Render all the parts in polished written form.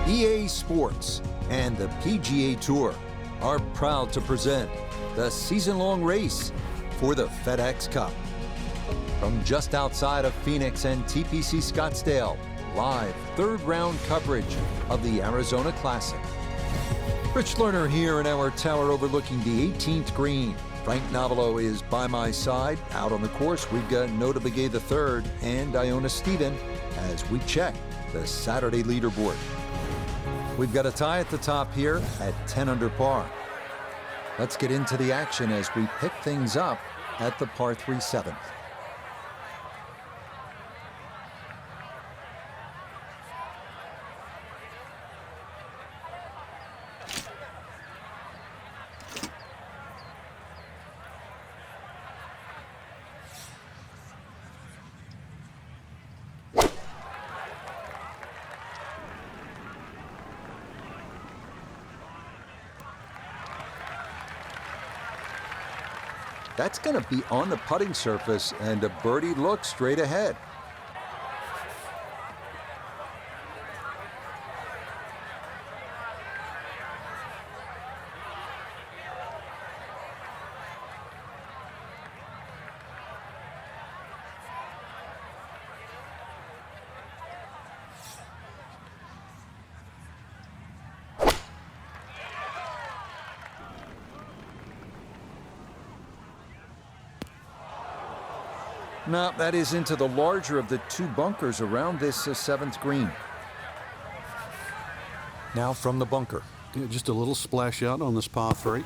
EA Sports and the PGA Tour are proud to present the season-long race for the FedEx Cup. From just outside of Phoenix and TPC Scottsdale, live third-round coverage of the Arizona Classic. Rich Lerner here in our tower overlooking the 18th green. Frank Novello is by my side. Out on the course, we've got Nota Begay III and Iona Stephen as we check the Saturday leaderboard. We've got a tie at the top here at 10 under par. Let's get into the action as we pick things up at the par 3 7th. That's going to be on the putting surface, and a birdie look straight ahead. No, that is into the larger of the two bunkers around this 7th green. Now from the bunker. Yeah, just a little splash out on this par 3.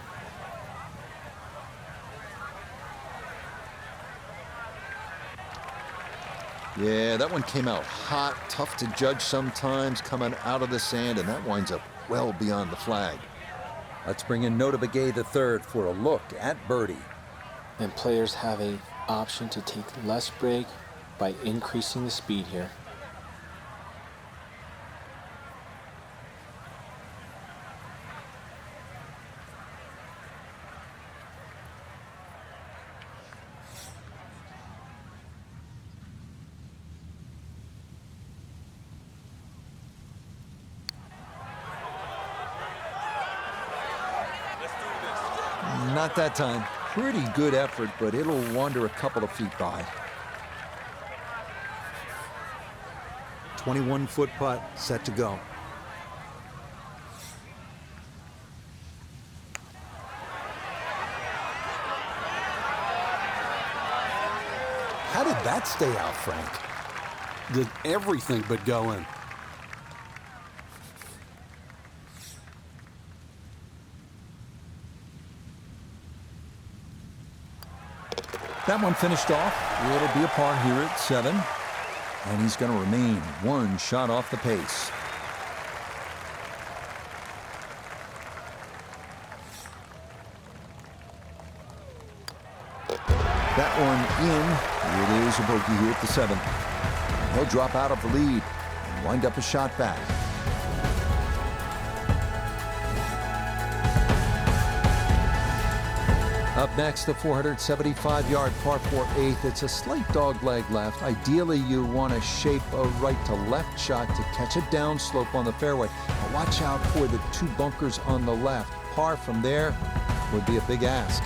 Yeah, that one came out hot, tough to judge sometimes, coming out of the sand, and that winds up well beyond the flag. Let's bring in Nota Begay III for a look at birdie. And players have a option to take less break by increasing the speed here. Not that time. Pretty good effort, but it'll wander a couple of feet by. 21-foot putt, set to go. How did that stay out, Frank? Did everything but go in. That one finished off. It'll be a par here at 7. And he's going to remain one shot off the pace. That one in. It is a bogey here at the 7th. He'll drop out of the lead and wind up a shot back. Up next, the 475-yard par 4 8th. It's a slight dog leg left. Ideally, you want to shape a right to left shot to catch a downslope on the fairway. But watch out for the two bunkers on the left. Par from there would be a big ask.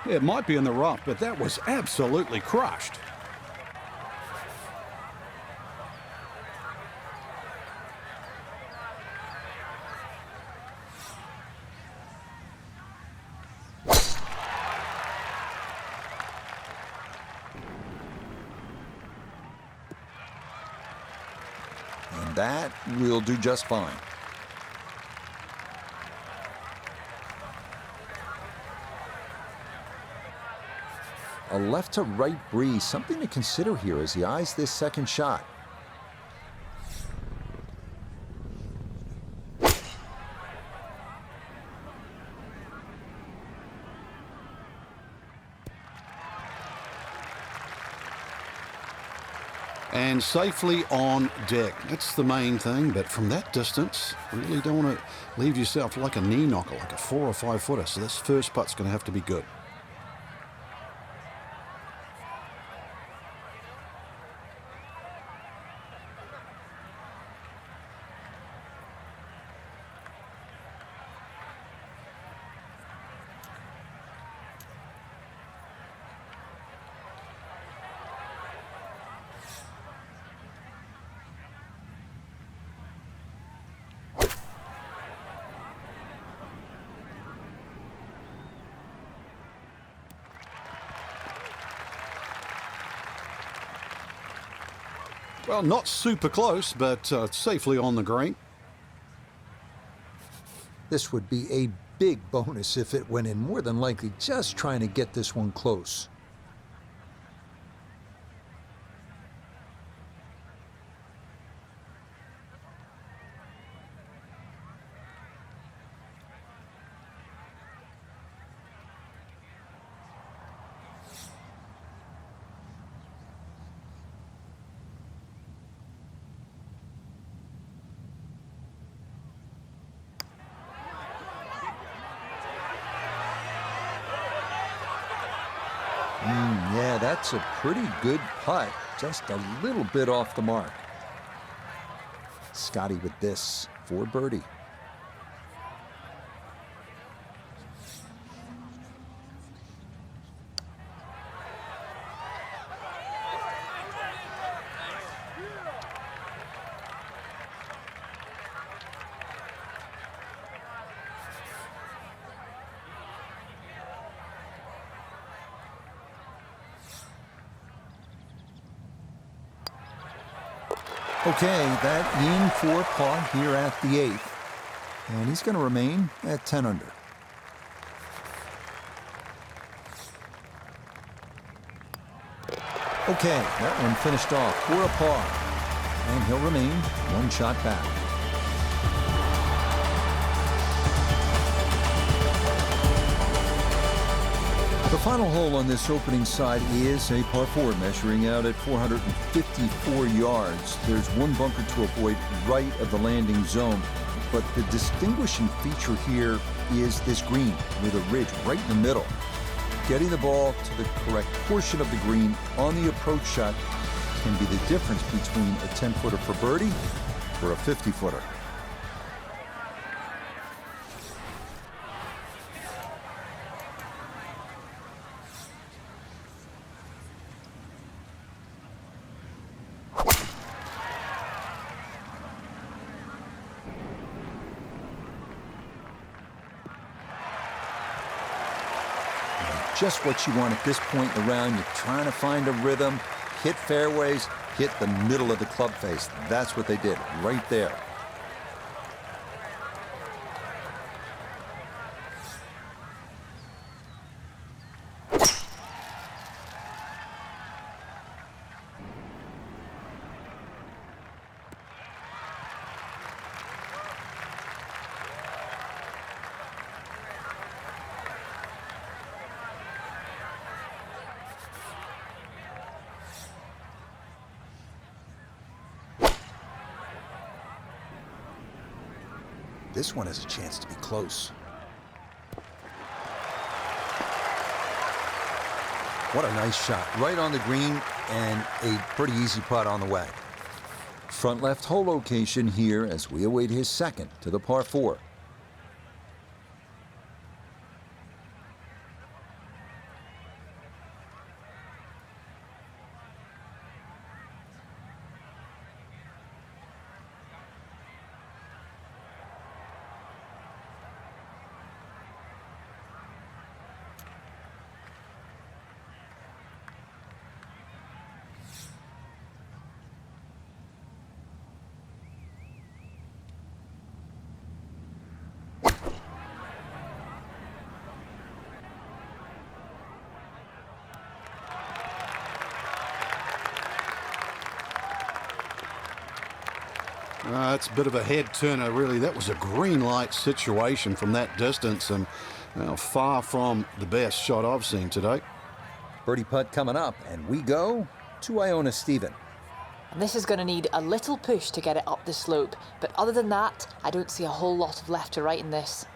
It might be in the rough, but that was absolutely crushed. And that will do just fine. a left-to-right breeze, something to consider here as he eyes this second shot. And safely on deck. That's the main thing, but from that distance, really don't want to leave yourself like a knee knocker, like a 4 or 5 footer. So this first putt's going to have to be good. Well, not super close, but safely on the green. This would be a big bonus if it went in, more than likely just trying to get this one close. Yeah, that's a pretty good putt. Just a little bit off the mark. Scotty with this for birdie. Okay, that in for par here at the 8th. And he's going to remain at 10 under. Okay, that one finished off for a par. And he'll remain one shot back. The final hole on this opening side is a par 4 measuring out at 454 yards. There's one bunker to avoid right of the landing zone, but the distinguishing feature here is this green with a ridge right in the middle. Getting the ball to the correct portion of the green on the approach shot can be the difference between a 10-footer for birdie or a 50-footer. Just what you want at this point in the round. You're trying to find a rhythm, hit fairways, hit the middle of the club face. That's what they did right there. This one has a chance to be close. What a nice shot. Right on the green and a pretty easy putt on the way. Front left hole location here as we await his second to the par 4. It's a bit of a head turner, really. That was a green light situation from that distance, and far from the best shot I've seen today. Birdie putt coming up, and we go to Iona Stephen. And this is going to need a little push to get it up the slope, but other than that, I don't see a whole lot of left to right in this.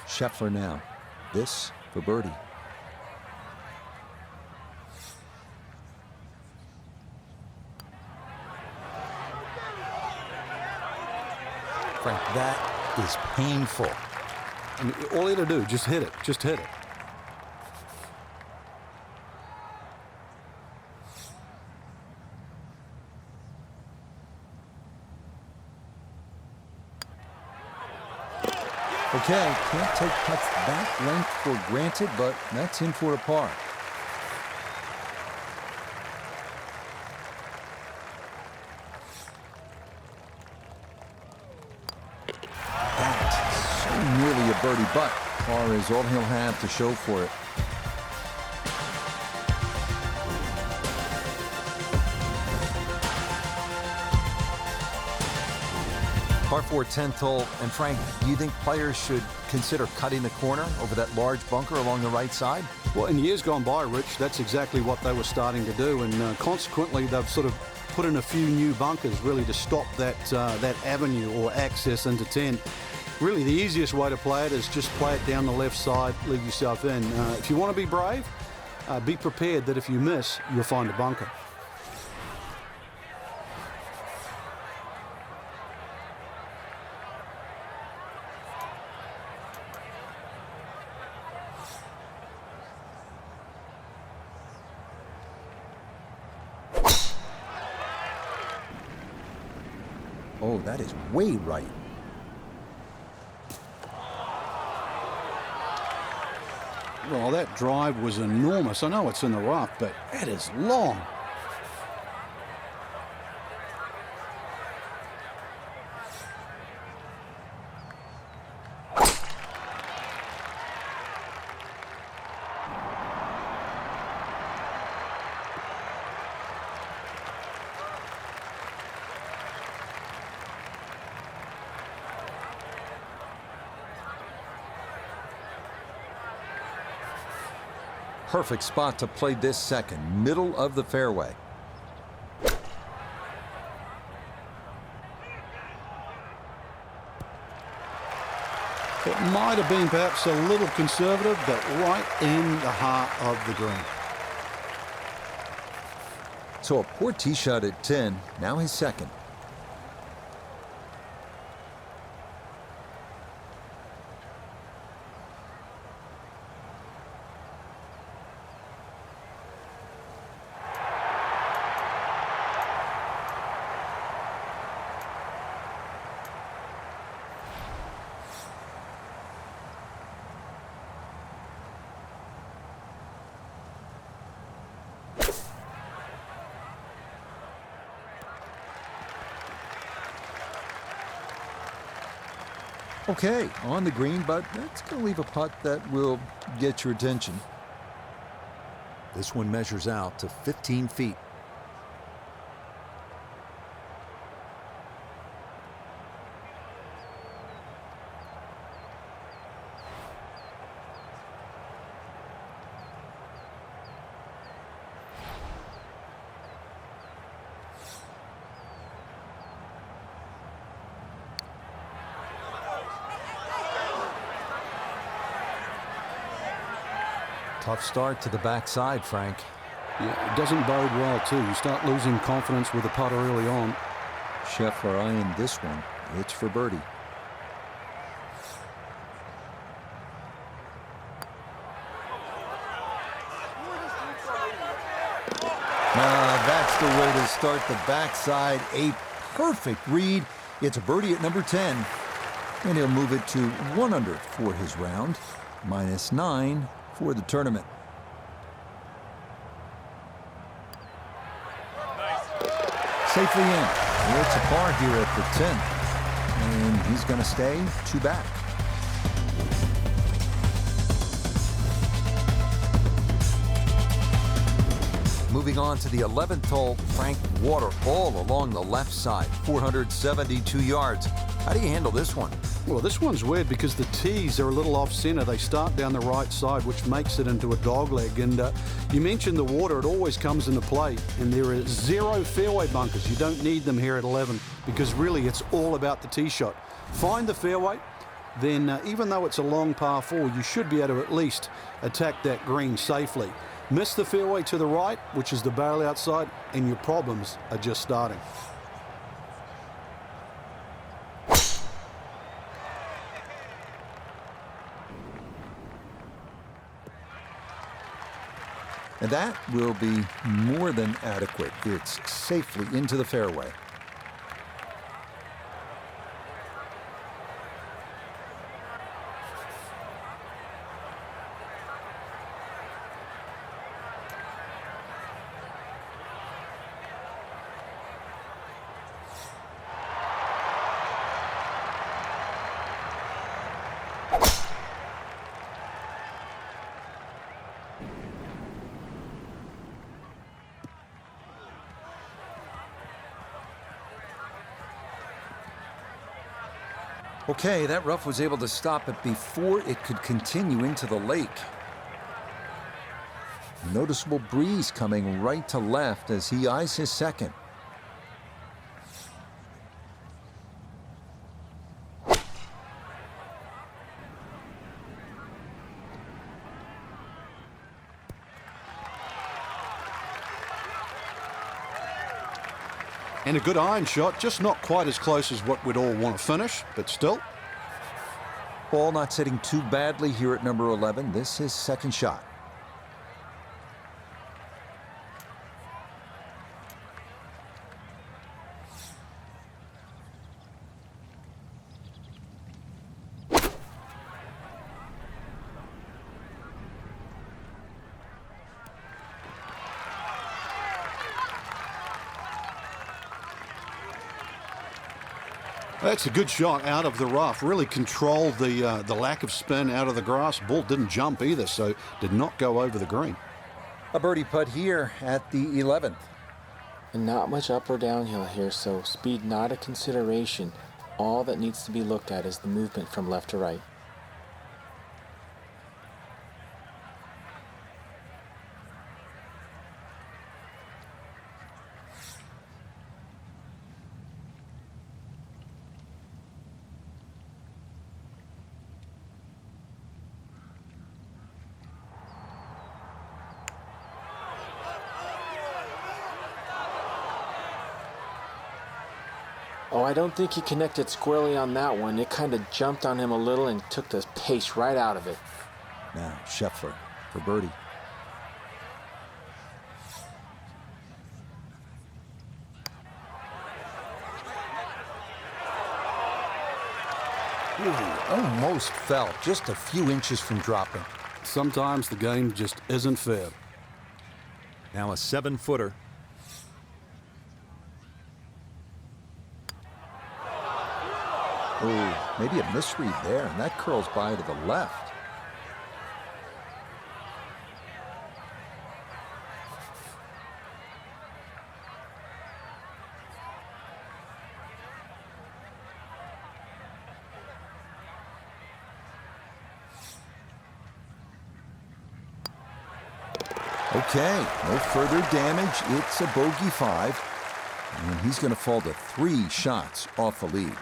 Scheffler now. This for birdie. Frank, that is painful. I mean, all you got to do, just hit it. Just hit it. Okay, can't take putts that length for granted, but that's in for a par. That's so nearly a birdie, but par is all he'll have to show for it. Par 4, 10th hole. And Frank, do you think players should consider cutting the corner over that large bunker along the right side? Well, in years gone by, Rich, that's exactly what they were starting to do, and consequently they've sort of put in a few new bunkers really to stop that avenue or access into 10. Really, the easiest way to play it is just play it down the left side, leave yourself in. If you want to be brave, be prepared that if you miss, you'll find a bunker. Oh, that is way right. Well, that drive was enormous. I know it's in the rough, but that is long. Perfect spot to play this second, middle of the fairway. It might have been perhaps a little conservative, but right in the heart of the green. So a poor tee shot at 10, now his second. Okay, on the green, but that's going to leave a putt that will get your attention. This one measures out to 15 feet. Tough start to the backside, Frank. Yeah, it doesn't bode well, too. You start losing confidence with the putter early on. Scheffler eyeing this one. It's for birdie. that's the way to start the backside. A perfect read. It's a birdie at number 10. And he'll move it to 1 under for his round, -9 for the tournament. Safely in. It's a par here at the 10th. And he's going to stay 2 back. Moving on to the 11th hole, Frank water all along the left side, 472 yards. How do you handle this one? Well, this one's weird because the tees are a little off-center. They start down the right side, which makes it into a dogleg. And you mentioned the water. It always comes into play. And there are 0 fairway bunkers. You don't need them here at 11 because really it's all about the tee shot. Find the fairway, then even though it's a long par 4, you should be able to at least attack that green safely. Miss the fairway to the right, which is the barrel outside, and your problems are just starting. And that will be more than adequate. It's safely into the fairway. Okay, that rough was able to stop it before it could continue into the lake. Noticeable breeze coming right to left as he eyes his second. And a good iron shot, just not quite as close as what we'd all want to finish, but still. Ball not sitting too badly here at number 11. This is his second shot. That's a good shot out of the rough. Really controlled the lack of spin out of the grass. Ball didn't jump either, so did not go over the green. A birdie putt here at the 11th. And not much up or downhill here, so speed not a consideration. All that needs to be looked at is the movement from left to right. Oh, I don't think he connected squarely on that one. It kind of jumped on him a little and took the pace right out of it. Now Scheffler for birdie. Ooh, almost fell, just a few inches from dropping. Sometimes the game just isn't fair. Now a 7-footer. Oh, maybe a misread there, and that curls by to the left. Okay, no further damage. It's a bogey 5, and he's going to fall to 3 shots off the lead.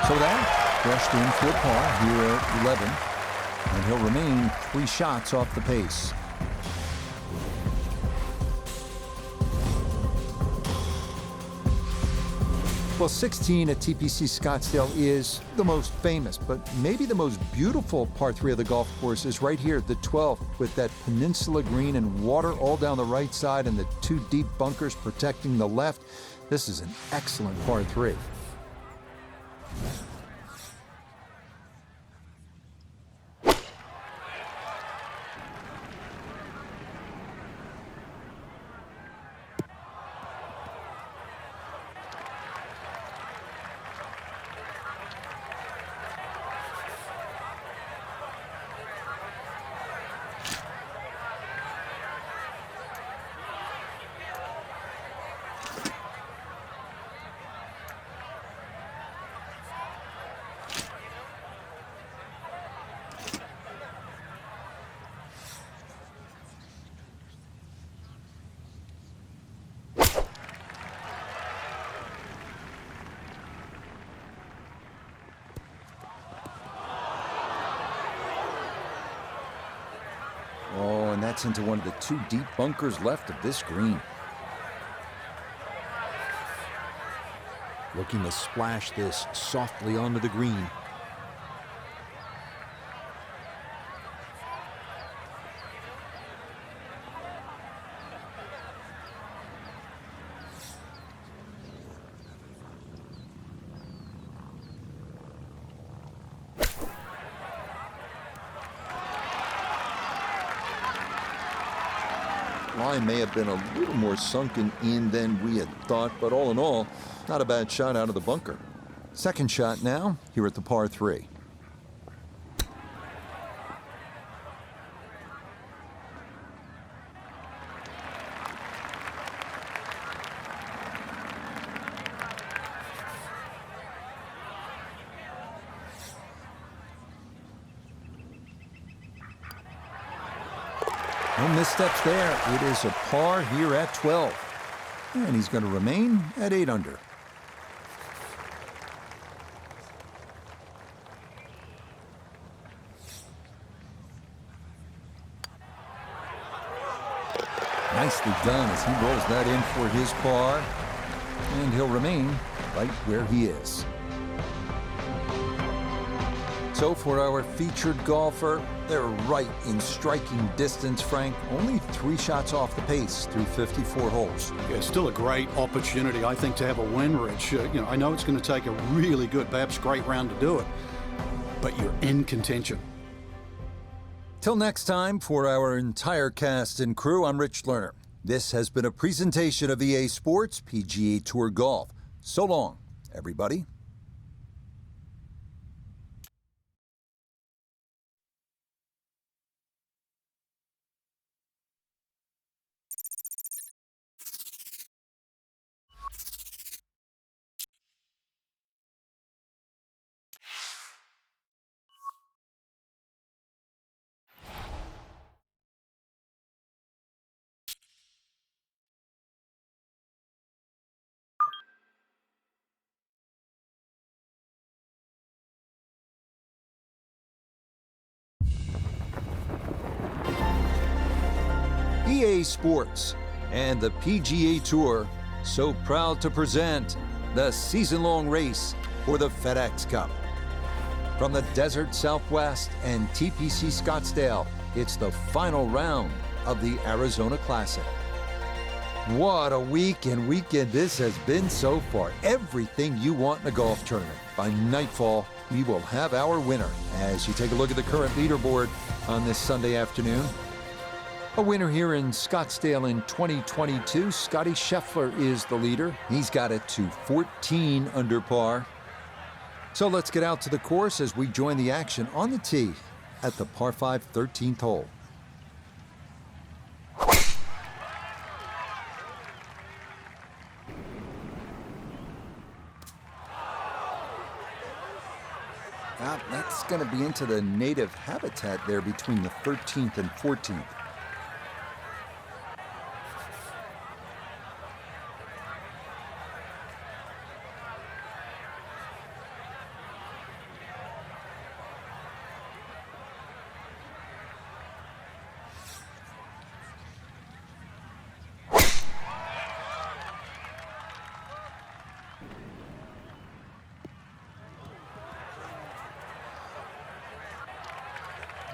So that brushed in for par here at 11, and he'll remain 3 shots off the pace. Well, 16 at TPC Scottsdale is the most famous, but maybe the most beautiful par 3 of the golf course is right here, the 12th, with that peninsula green and water all down the right side and the 2 deep bunkers protecting the left. This is an excellent par 3. Oh, and that's into one of the 2 deep bunkers left of this green. Looking to splash this softly onto the green. Line may have been a little more sunken in than we had thought, but all in all, not a bad shot out of the bunker. Second shot now, here at the par 3. No missteps there. It is a par here at 12. And he's going to remain at 8 under. Nicely done as he rolls that in for his par. And he'll remain right where he is. So for our featured golfer, they're right in striking distance, Frank. Only 3 shots off the pace through 54 holes. Yeah, still a great opportunity, I think, to have a win, Rich. I know it's going to take a really good, perhaps great round to do it, but you're in contention. Till next time, for our entire cast and crew, I'm Rich Lerner. This has been a presentation of EA Sports PGA Tour Golf. So long, everybody. EA Sports and the PGA Tour so proud to present the season-long race for the FedEx Cup. From the desert Southwest and TPC Scottsdale, it's the final round of the Arizona Classic. What a week and weekend this has been so far. Everything you want in a golf tournament. By nightfall, we will have our winner as you take a look at the current leaderboard on this Sunday afternoon. A winner here in Scottsdale in 2022, Scotty Scheffler is the leader. He's got it to 14 under par. So let's get out to the course as we join the action on the tee at the par 5 13th hole. That's going to be into the native habitat there between the 13th and 14th.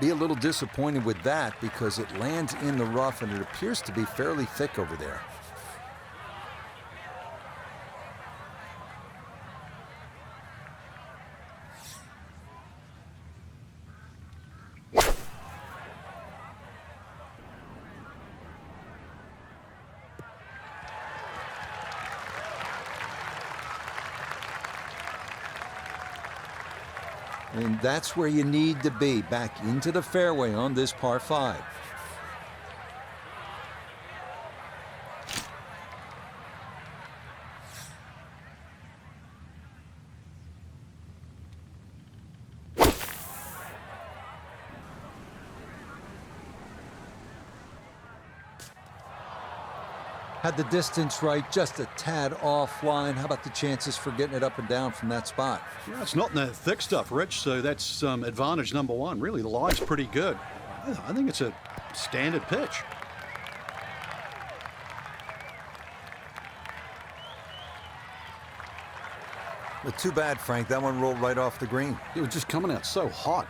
be a little disappointed with that because it lands in the rough and it appears to be fairly thick over there. And that's where you need to be, back into the fairway on this par 5. Had the distance right, just a tad offline. How about the chances for getting it up and down from that spot? Yeah, it's not in that thick stuff, Rich, so that's advantage number one. Really, the lie's pretty good. I think it's a standard pitch. But too bad, Frank. That one rolled right off the green. It was just coming out so hot.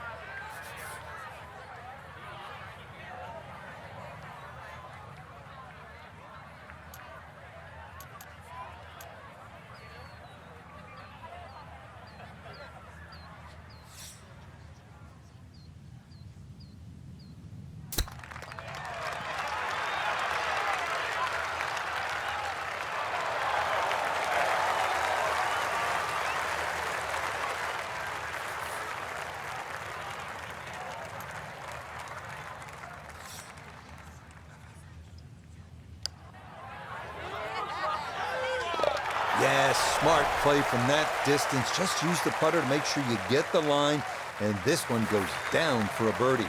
Yes, smart play from that distance. Just use the putter to make sure you get the line, and this one goes down for a birdie.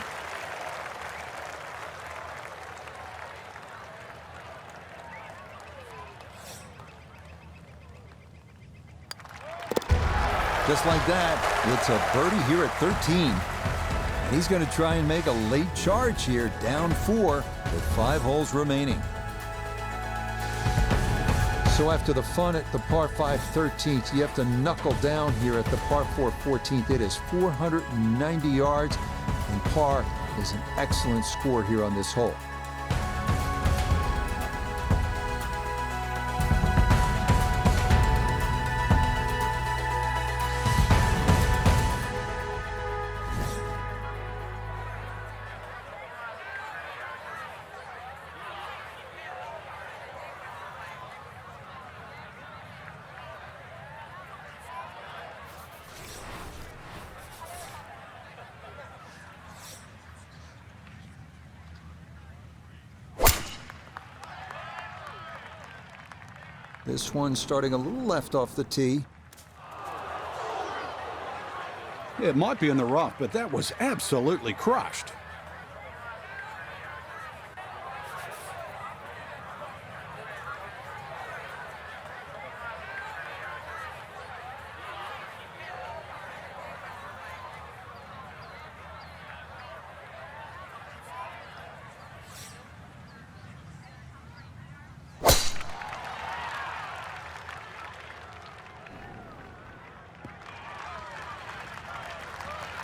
Just like that, it's a birdie here at 13. And he's going to try and make a late charge here, down 4 with 5 holes remaining. So after the fun at the par 5 13th, you have to knuckle down here at the par 4 14th. It is 490 yards, and par is an excellent score here on this hole. This one starting a little left off the tee. Yeah, it might be in the rough, but that was absolutely crushed.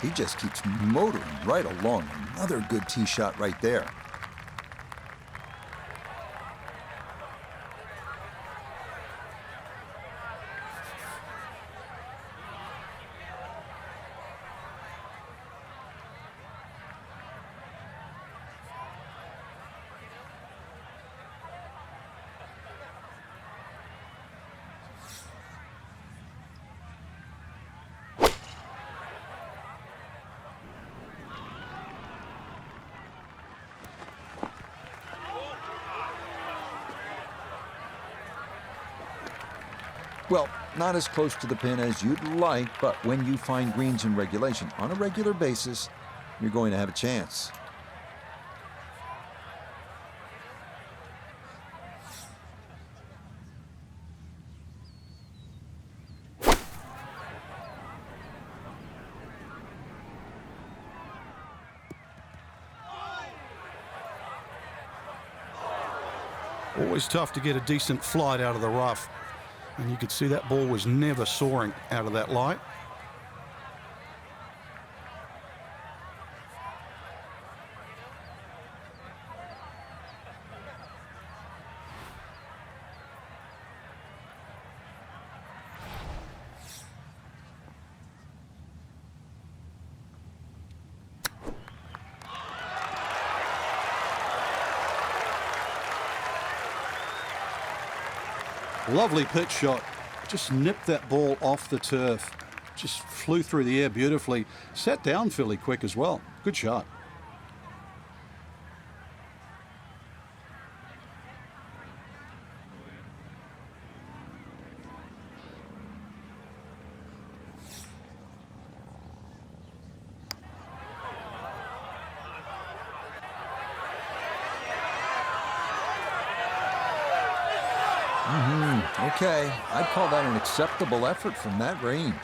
He just keeps motoring right along. Another good tee shot right there. Well, not as close to the pin as you'd like, but when you find greens in regulation on a regular basis, you're going to have a chance. Always tough to get a decent flight out of the rough. And you could see that ball was never soaring out of that light. Lovely pitch shot. Just nipped that ball off the turf. Just flew through the air beautifully. Sat down fairly quick as well. Good shot. Okay, I'd call that an acceptable effort from that range.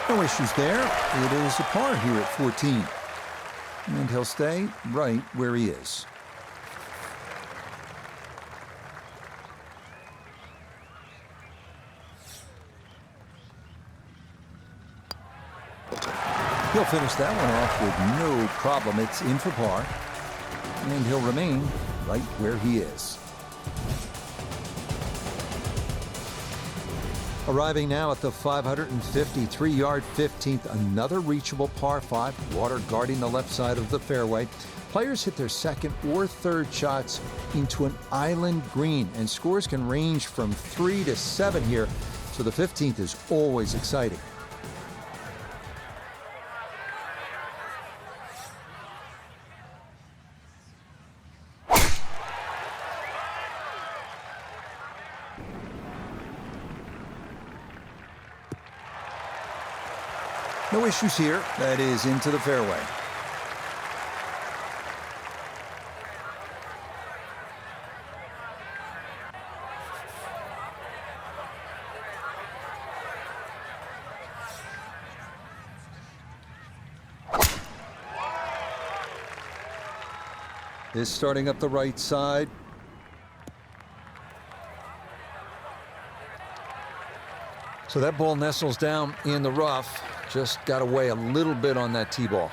No issues there. It is a par here at 14. And he'll stay right where he is. He'll finish that one off with no problem. It's in for par. And he'll remain right where he is. Arriving now at the 553-yard 15th, another reachable par 5, water guarding the left side of the fairway. Players hit their second or third shots into an island green, and scores can range from 3 to 7 here, so the 15th is always exciting. No issues here. That is into the fairway. Is starting up the right side. So that ball nestles down in the rough. Just got to weigh a little bit on that tee ball.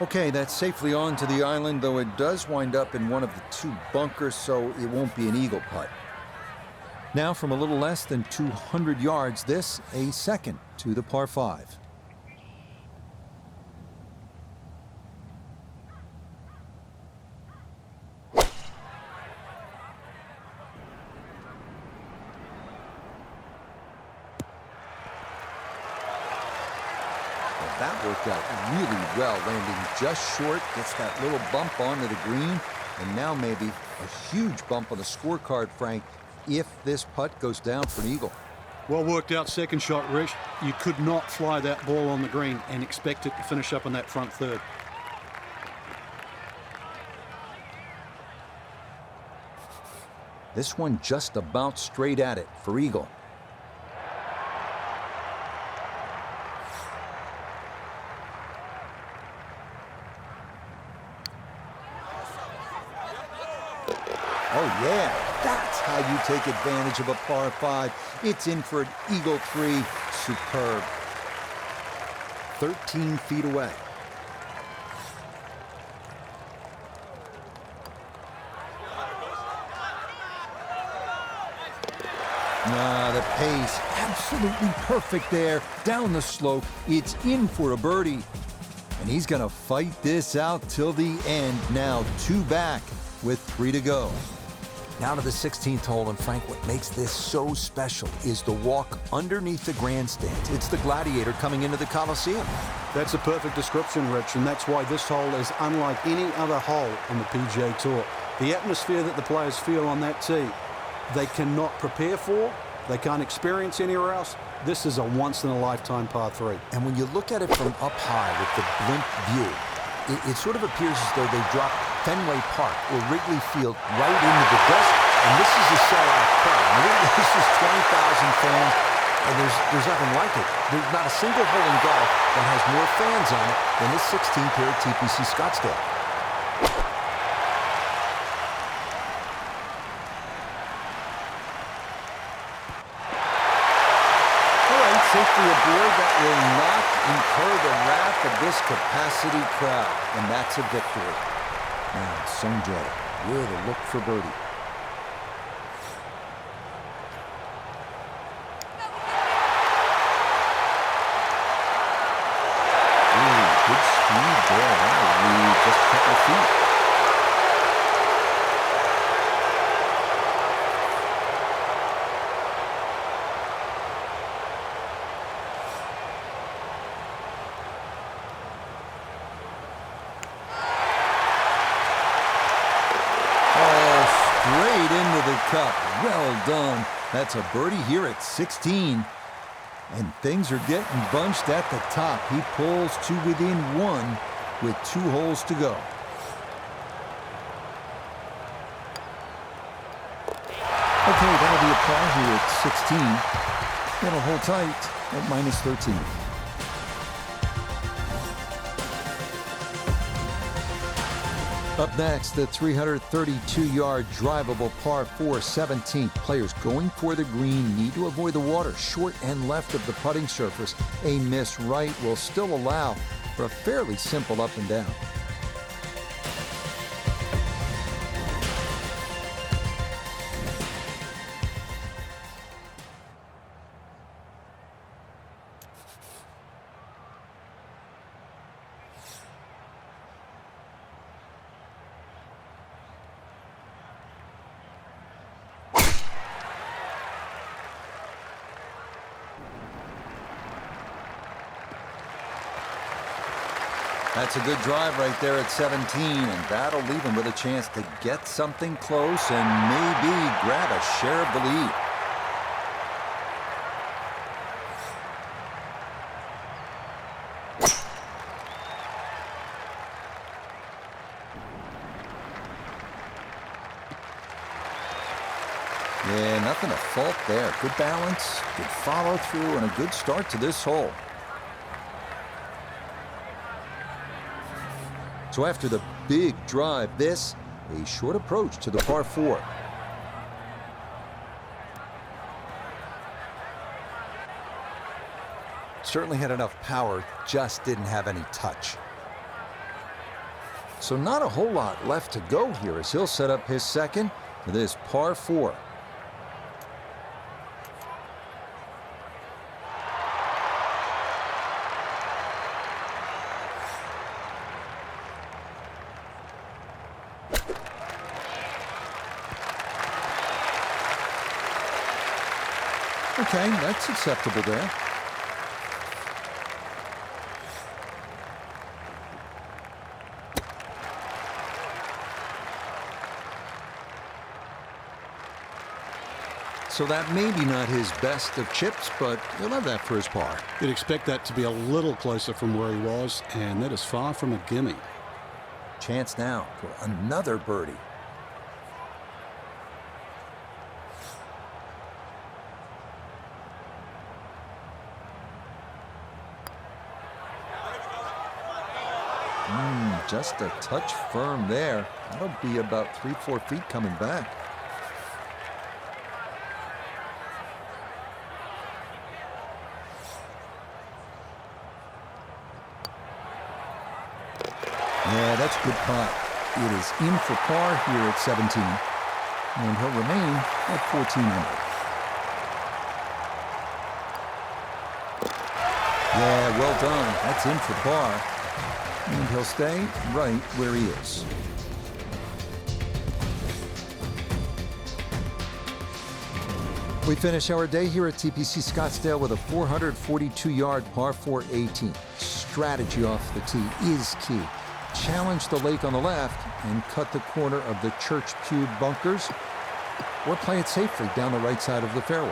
Okay, that's safely on to the island, though it does wind up in one of the 2 bunkers, so it won't be an eagle putt. Now from a little less than 200 yards, this a second to the par 5. That worked out really well, landing just short, gets that little bump onto the green, and now maybe a huge bump on the scorecard, Frank, if this putt goes down for an eagle. Well worked out second shot, Rich. You could not fly that ball on the green and expect it to finish up in that front third. This one just about straight at it for eagle. Oh, yeah, that's how you take advantage of a par 5. It's in for an eagle 3. Superb. 13 feet away. The pace, absolutely perfect there. Down the slope, it's in for a birdie. And he's going to fight this out till the end. Now 2 back with 3 to go. Now to the 16th hole, and Frank, what makes this so special is the walk underneath the grandstands. It's the Gladiator coming into the Coliseum. That's a perfect description, Rich, and that's why this hole is unlike any other hole on the PGA Tour. The atmosphere that the players feel on that tee, they cannot prepare for, they can't experience anywhere else. This is a once-in-a-lifetime par 3. And when you look at it from up high with the blimp view, it sort of appears as though they dropped Fenway Park or Wrigley Field right into the dust. And this is a sellout crowd. This is 20,000 fans. There's nothing like it. There's not a single hole in golf that has more fans on it than this 16th here at TPC Scottsdale. All right, safely aboard. That will not incur the wrath of this capacity crowd, and that's a victory. Now, Sungjae with a look for birdie. Good speed there. That'll just a couple of feet. Oh, straight into the cup. Well done. That's a birdie here at 16. And things are getting bunched at the top. He pulls to within one with 2 holes to go. Okay, that'll be a par here at 16. It'll hold tight at minus 13. Up next, the 332-yard drivable par 4 17th. Players going for the green need to avoid the water short and left of the putting surface. A miss right will still allow for a fairly simple up and down. That's a good drive right there at 17, and that'll leave him with a chance to get something close and maybe grab a share of the lead. Yeah, nothing to fault there. Good balance, good follow through, and a good start to this hole. So after the big drive, this, a short approach to the par 4. Certainly had enough power, just didn't have any touch. So not a whole lot left to go here as he'll set up his second for this par 4. Okay, that's acceptable there. So that may be not his best of chips, but he'll have that for his par. You'd expect that to be a little closer from where he was, and that is far from a gimme. Chance now for another birdie. Just a touch firm there. That'll be about 3-4 feet coming back. Yeah, that's a good putt. It is in for par here at 17, and he'll remain at 1400. Yeah, well done. That's in for par. And he'll stay right where he is. We finish our day here at TPC Scottsdale with a 442-yard par 4 18. Strategy off the tee is key. Challenge the lake on the left and cut the corner of the church pew bunkers, or play it safely down the right side of the fairway.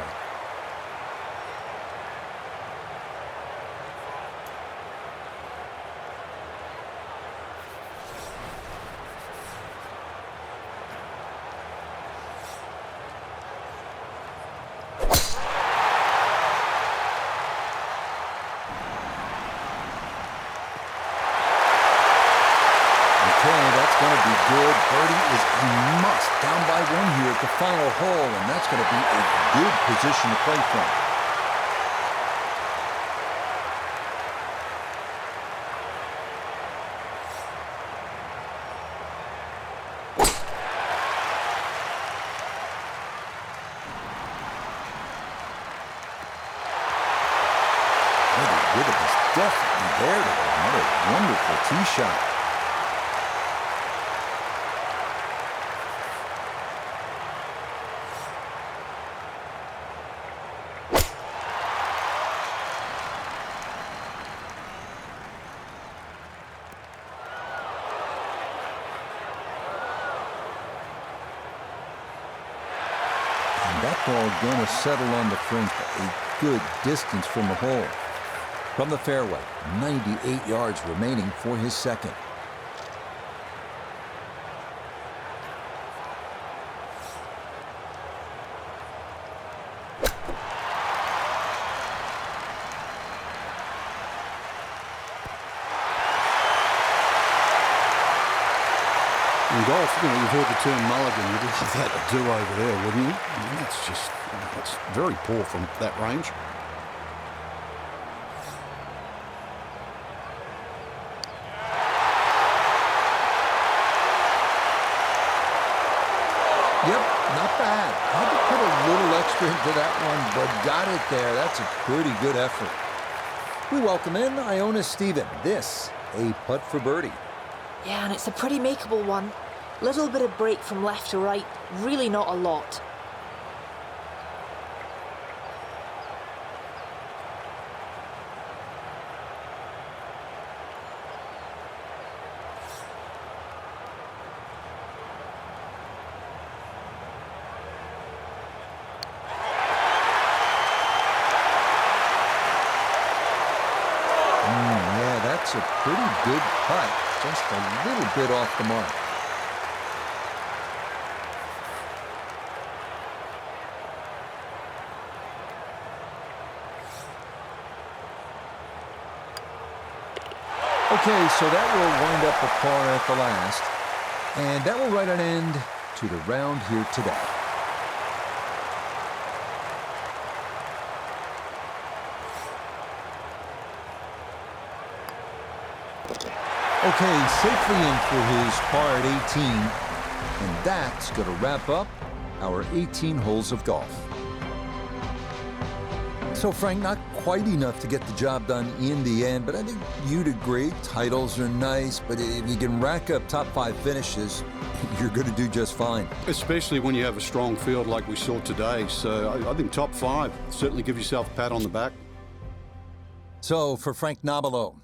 good. Birdie is a must. Down by one here at the final hole, and that's going to be a good position to play from. The rhythm is definitely there today. Another wonderful tee shot. And that ball going to settle on the front a good distance from the hole. From the fairway, 98 yards remaining for his second. In golf, you've heard the term mulligan. You'd love that to do over there, wouldn't you? I mean, that's very poor from that range. Yep, not bad. Had to put a little extra into that one, but got it there. That's a pretty good effort. We welcome in Iona Stephen. This, a putt for birdie. Yeah, and it's a pretty makeable one. Little bit of break from left to right, really not a lot. Yeah, that's a pretty good putt. Just a little bit off the mark. Okay, so that will wind up a par at the last. And that will write an end to the round here today. Okay, safely in for his par at 18. And that's going to wrap up our 18 holes of golf. So, Frank, not quite enough to get the job done in the end, but I think you'd agree. Titles are nice, but if you can rack up top 5 finishes, you're going to do just fine. Especially when you have a strong field like we saw today. So I think top 5, certainly give yourself a pat on the back. So, for Frank Nobilo,